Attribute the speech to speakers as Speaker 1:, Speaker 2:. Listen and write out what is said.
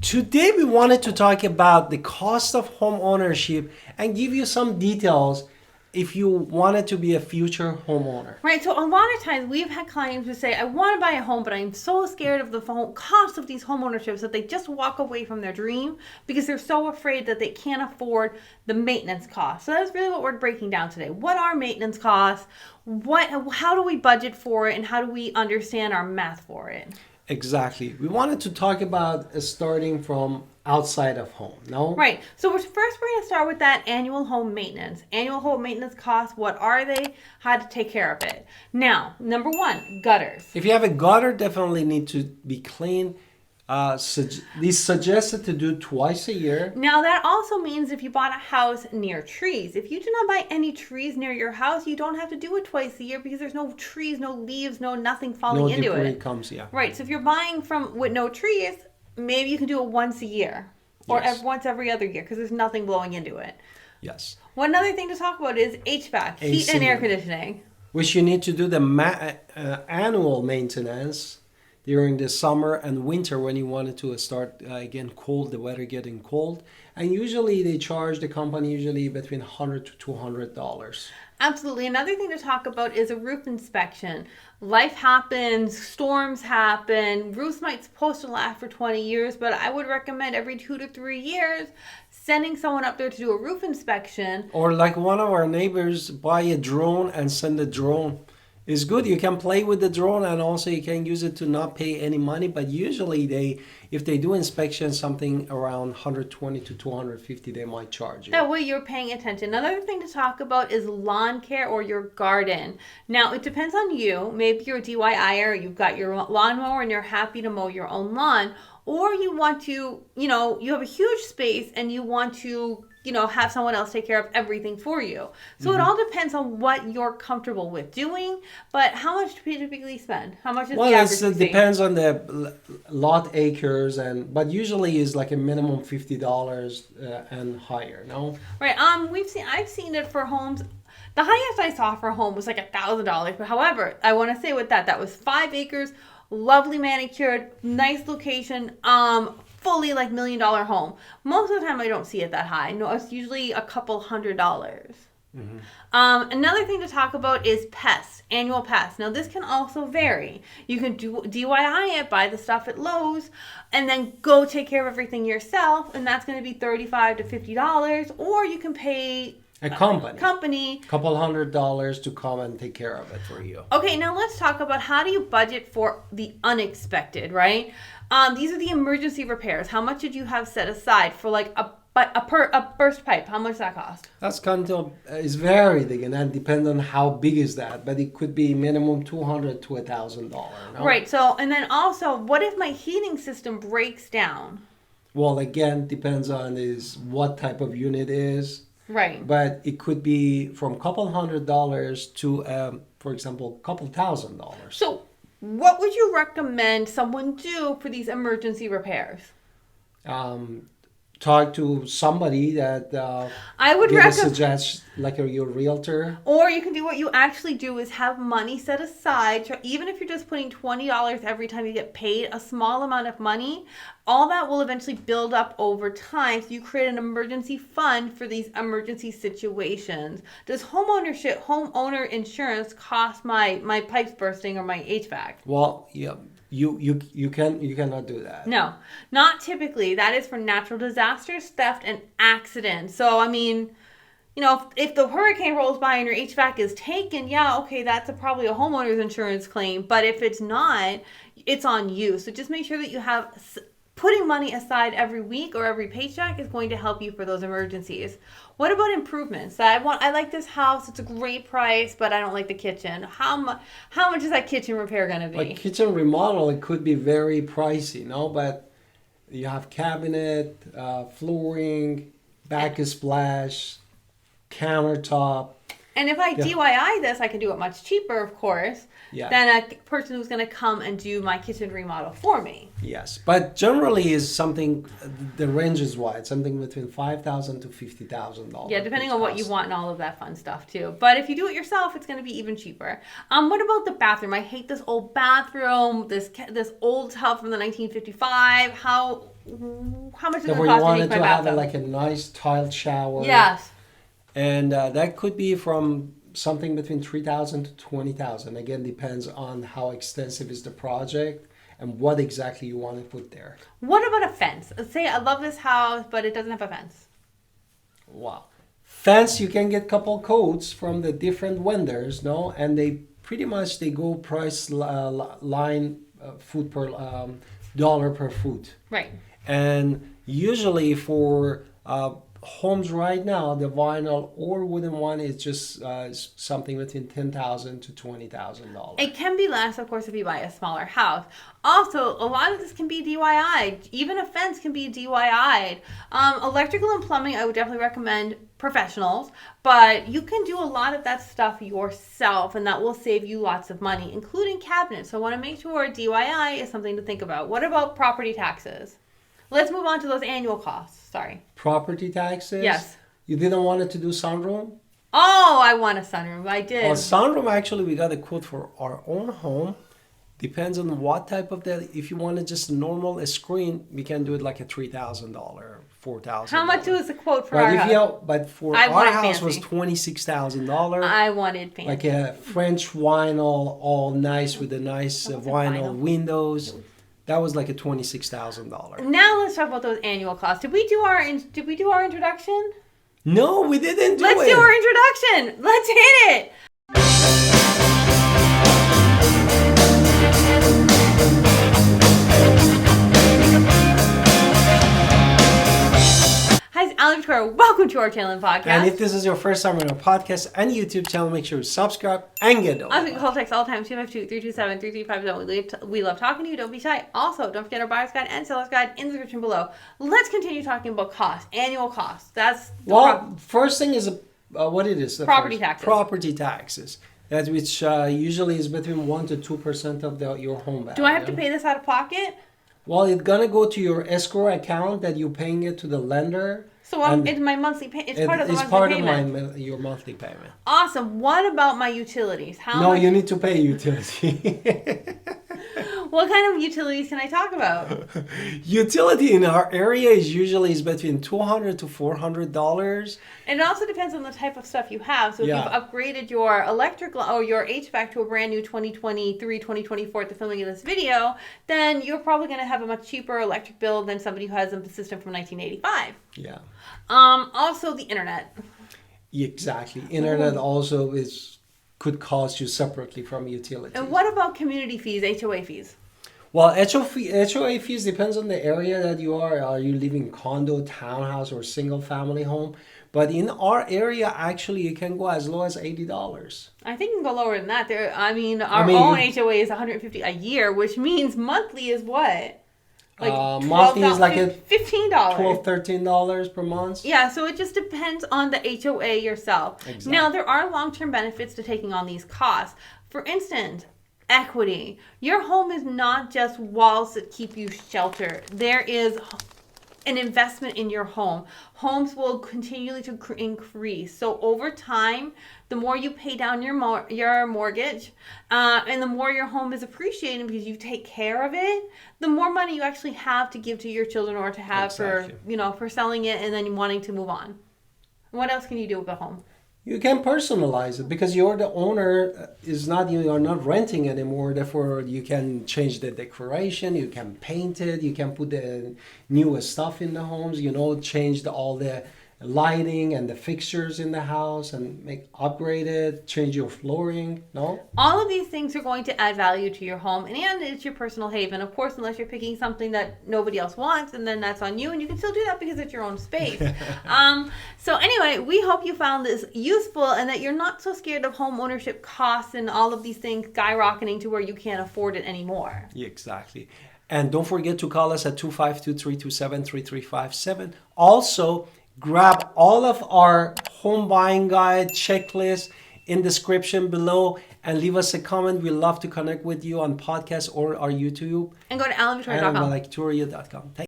Speaker 1: Today we wanted to talk about the cost of home ownership and give you some details if you wanted to be a future homeowner.
Speaker 2: Right, so a lot of times we've had clients who say, I want to buy a home, but I'm so scared of the cost of these home ownerships that they just walk away from their dream because they're so afraid that they can't afford the maintenance costs. So that's really what we're breaking down today. What are maintenance costs? How do we budget for it? And how do we understand our math for it?
Speaker 1: Exactly. We wanted to talk about starting from outside of home. No?
Speaker 2: Right. So first we're going to start with that annual home maintenance. Annual home maintenance costs, what are they? How to take care of it. Now, number one, gutters.
Speaker 1: If you have a gutter, definitely need to be clean. These suggested to do twice a year.
Speaker 2: Now that also means if you bought a house near trees. If you do not buy any trees near your house, you don't have to do it twice a year because there's no trees, no leaves, no nothing falling
Speaker 1: No
Speaker 2: into
Speaker 1: debris
Speaker 2: it.
Speaker 1: comes, yeah.
Speaker 2: Right. So if you're buying from with no trees, maybe you can do it once a year or
Speaker 1: Yes.
Speaker 2: once every other year because there's nothing blowing into it.
Speaker 1: Yes.
Speaker 2: One other thing to talk about is HVAC, heat
Speaker 1: AC.
Speaker 2: and air conditioning.
Speaker 1: Which you need to do the annual maintenance during the summer and winter when you wanted to start again cold, the weather getting cold. And usually they charge the company usually between $100 to $200.
Speaker 2: Absolutely. Another thing to talk about is a roof inspection. Life happens, storms happen, roofs might supposed to last for 20 years, but I would recommend every 2 to 3 years sending someone up there to do a roof inspection.
Speaker 1: Or like one of our neighbors buy a drone and send a drone. It's good. You can play with the drone and also you can use it to not pay any money. But usually if they do inspection something around 120 to 250, they might charge you.
Speaker 2: That way you're paying attention. Another thing to talk about is lawn care or your garden. Now, it depends on you. Maybe you're a DIYer, you've got your lawnmower and you're happy to mow your own lawn. Or you want to, you have a huge space and you want to, have someone else take care of everything for you. So it all depends on what you're comfortable with doing. But how much do you typically spend? How much is the average
Speaker 1: It
Speaker 2: fee?
Speaker 1: depends on the lot acres, but usually is like a minimum $50 and higher. No.
Speaker 2: Right. I've seen it for homes. The highest I saw for a home was like $1,000. But however, I want to say with that was 5 acres, lovely manicured, nice location, fully like $1 million home. Most of the time I don't see it that high. No, it's usually a couple $100. Another thing to talk about is pests, annual pests. Now this can also vary. You can do DIY it, buy the stuff at Lowe's, and then go take care of everything yourself, and that's going to be $35 to $50. Or you can pay
Speaker 1: A company. Couple $100 to come and take care of it for you.
Speaker 2: Okay, now let's talk about how do you budget for the unexpected, right? These are the emergency repairs. How much did you have set aside for like a burst pipe? How much does that cost?
Speaker 1: That's kind of is varied again, and depends on how big is that. But it could be minimum $200 to $1,000. No?
Speaker 2: Right. So, and then also, what if my heating system breaks down?
Speaker 1: Well, again, depends on is what type of unit is.
Speaker 2: Right.
Speaker 1: But it could be from a couple $100 to, for example, a couple $1,000.
Speaker 2: So, what would you recommend someone do for these emergency repairs?
Speaker 1: Talk to somebody that
Speaker 2: I would
Speaker 1: suggest, like your realtor.
Speaker 2: Or you can do what you actually do is have money set aside. Even if you're just putting $20 every time you get paid, a small amount of money, all that will eventually build up over time. So you create an emergency fund for these emergency situations. Does homeowner insurance cost my pipes bursting or my HVAC?
Speaker 1: Well, yeah. You cannot do that.
Speaker 2: No, not typically. That is for natural disasters, theft, and accidents. So, I mean, if the hurricane rolls by and your HVAC is taken, yeah, okay, that's probably a homeowner's insurance claim. But if it's not, it's on you. So just make sure that you have putting money aside every week or every paycheck is going to help you for those emergencies. What about improvements? I like this house. It's a great price, but I don't like the kitchen. How much is that kitchen repair going to be?
Speaker 1: Like kitchen remodel, it could be very pricey, but you have cabinet, flooring, backsplash, countertop.
Speaker 2: And if I DIY this, I can do it much cheaper, of course, than a person who's going to come and do my kitchen remodel for me.
Speaker 1: Yes, but generally is something, the range is wide, something between $5,000 to $50,000.
Speaker 2: Yeah, depending on what you want and all of that fun stuff too. But if you do it yourself, it's going to be even cheaper. What about the bathroom? I hate this old bathroom, this old tub from the 1955. how much does
Speaker 1: That
Speaker 2: it
Speaker 1: where you
Speaker 2: cost to
Speaker 1: wanted
Speaker 2: make my
Speaker 1: to have
Speaker 2: bathroom?
Speaker 1: like a nice tiled shower.
Speaker 2: Yes.
Speaker 1: And that could be from something between 3,000 to 20,000. Again, depends on how extensive is the project and what exactly you want to put there.
Speaker 2: What about a fence? Say I love this house, but it doesn't have a fence.
Speaker 1: Wow. Fence, you can get couple codes from the different vendors, no? And they pretty much they go price line foot per dollar per foot.
Speaker 2: Right.
Speaker 1: And usually for homes right now, the vinyl or wooden one is just something between $10,000 to $20,000.
Speaker 2: It can be less, of course, if you buy a smaller house. Also, a lot of this can be DIY. Even a fence can be DIY. Electrical and plumbing, I would definitely recommend professionals, but you can do a lot of that stuff yourself, and that will save you lots of money, including cabinets. So I want to make sure DIY is something to think about. What about property taxes? Let's move on to those annual costs. Sorry.
Speaker 1: Property taxes?
Speaker 2: Yes.
Speaker 1: You didn't want it to do sunroom?
Speaker 2: Oh, I want a sunroom. I did.
Speaker 1: Well, sunroom, actually, we got a quote for our own home. Depends on what type of that. If you wanted just a normal screen, we can do it like a $3,000, $4,000.
Speaker 2: How much was the quote for
Speaker 1: But
Speaker 2: our
Speaker 1: if
Speaker 2: house?
Speaker 1: but for
Speaker 2: I
Speaker 1: our
Speaker 2: wanted
Speaker 1: house was
Speaker 2: fancy.
Speaker 1: $26,000.
Speaker 2: I wanted fancy.
Speaker 1: Like a French vinyl, all nice with the nice vinyl windows. That was like a $26,000.
Speaker 2: Now let's talk about those annual costs. Did we do our introduction?
Speaker 1: No, we didn't do
Speaker 2: Let's
Speaker 1: it.
Speaker 2: do our introduction. Let's hit it. Hi, it's Ali Victoria. Welcome to our channel and podcast.
Speaker 1: And if this is your first time on our podcast and YouTube channel, make sure you subscribe and get
Speaker 2: I think
Speaker 1: over.
Speaker 2: call text all the time 252-327-3350. We love talking to you. Don't be shy. Also, don't forget our buyer's guide and seller's guide in the description below. Let's continue talking about costs, annual costs. That's the
Speaker 1: Well, first thing is what it is.
Speaker 2: Property taxes.
Speaker 1: Property taxes. That which usually is between 1% to 2% of your home value.
Speaker 2: Do I have to pay this out of pocket?
Speaker 1: Well, it's gonna go to your escrow account that you're paying it to the lender.
Speaker 2: So
Speaker 1: And
Speaker 2: it's my monthly payment. It's part of the
Speaker 1: it's
Speaker 2: monthly
Speaker 1: part
Speaker 2: payment.
Speaker 1: of your monthly payment.
Speaker 2: Awesome. What about my utilities? How
Speaker 1: No,
Speaker 2: much?
Speaker 1: you need to pay utility.
Speaker 2: What kind of utilities can I talk about?
Speaker 1: Utility in our area is usually between $200 to $400.
Speaker 2: And it also depends on the type of stuff you have. So if
Speaker 1: Yeah.
Speaker 2: you've upgraded your electrical or your HVAC to a brand new 2023, 2024 at the filming of this video, then you're probably going to have a much cheaper electric bill than somebody who has a system from 1985.
Speaker 1: Yeah,
Speaker 2: Also the internet.
Speaker 1: exactly. Internet also could cost you separately from utilities.
Speaker 2: And what about community fees, HOA fees?
Speaker 1: Well, HOA fees depends on the area that you are. Are you living condo, townhouse, or single family home? But in our area, actually, you can go as low as $80.
Speaker 2: I think you can go lower than that. Our own HOA is $150 a year, which means monthly is what? Like
Speaker 1: monthly is like
Speaker 2: $15.
Speaker 1: $12, $13 per month.
Speaker 2: Yeah, so it just depends on the HOA yourself.
Speaker 1: Exactly.
Speaker 2: Now, there are long-term benefits to taking on these costs. For instance, equity. Your home is not just walls that keep you sheltered. There is an investment in your home. Homes will continually to increase. So over time, the more you pay down your mortgage, and the more your home is appreciating because you take care of it, the more money you actually have to give to your children or to have
Speaker 1: Exactly.
Speaker 2: for selling it and then wanting to move on. What else can you do with a home?
Speaker 1: You can personalize it because you're the owner. You are not renting anymore. Therefore, you can change the decoration. You can paint it. You can put the newest stuff in the homes. Change all the lighting and the fixtures in the house and upgrade it. Change your flooring. No.
Speaker 2: All of these things are going to add value to your home, and it's your personal haven. Of course, unless you're picking something that nobody else wants, and then that's on you, and you can still do that because it's your own space. So anyway, we hope you found this useful and that you're not so scared of home ownership costs and all of these things skyrocketing to where you can't afford it anymore.
Speaker 1: Yeah, exactly. And don't forget to call us at 252-327-3357. Also, grab all of our home buying guide checklist in description below and leave us a comment. We love to connect with you on podcast or our YouTube
Speaker 2: And go to
Speaker 1: and
Speaker 2: alanvictoria.com.
Speaker 1: Victoria.com.